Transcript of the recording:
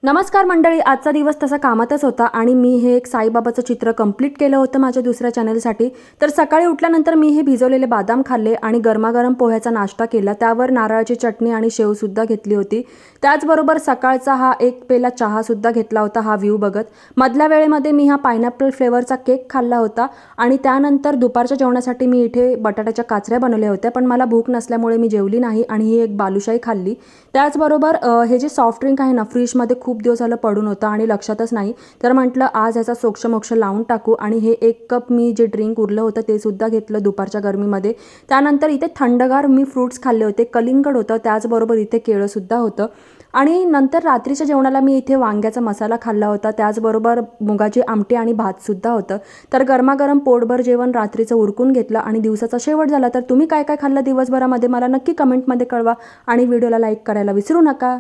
नमस्कार मंडळी, आजचा दिवस तसा कामातच होता आणि मी हे एक साईबाबाचं चित्र कंप्लीट केलं होतं माझ्या दुसऱ्या चॅनलसाठी. तर सकाळी उठल्यानंतर मी हे भिजवलेले बदाम खाल्ले आणि गरमागरम पोह्याचा नाश्ता केला. त्यावर नारळाची चटणी आणि शेवसुद्धा घेतली होती. त्याचबरोबर सकाळचा हा एक पेला चहासुद्धा घेतला होता हा व्ह्यू बघत. मधल्या वेळेमध्ये मी हा पायनॅपल फ्लेवरचा केक खाल्ला होता आणि त्यानंतर दुपारच्या जेवणासाठी मी इथे बटाट्याच्या काचऱ्या बनवल्या होत्या, पण मला भूक नसल्यामुळे मी जेवली नाही आणि ही एक बालुशाही खाल्ली. त्याचबरोबर हे जे सॉफ्ट ड्रिंक आहे ना, फ्रीजमध्ये खूप दिवस झालं पडून होतं आणि लक्षातच नाही, तर म्हटलं आज ह्याचा सोक्षमोक्ष लावून टाकू आणि हे 1 कप मी जे ड्रिंक उरलं होतं ते सुद्धा घेतलं दुपारच्या गरमीमध्ये. त्यानंतर इथे थंडगार मी फ्रूट्स खाल्ले होते, कलिंगड होतं, त्याचबरोबर इथे केळंसुद्धा होतं आणि नंतर रात्रीच्या जेवणाला मी इथे वांग्याचा मसाला खाल्ला होता, त्याचबरोबर मुगाची आमटी आणि भातसुद्धा होतं. तर गरमागरम पोटभर जेवण रात्रीचं उरकून घेतलं आणि दिवसाचा शेवट झाला. तर तुम्ही काय काय खाल्लं दिवसभरामध्ये मला नक्की कमेंटमध्ये कळवा आणि व्हिडिओला लाईक करायला विसरू नका.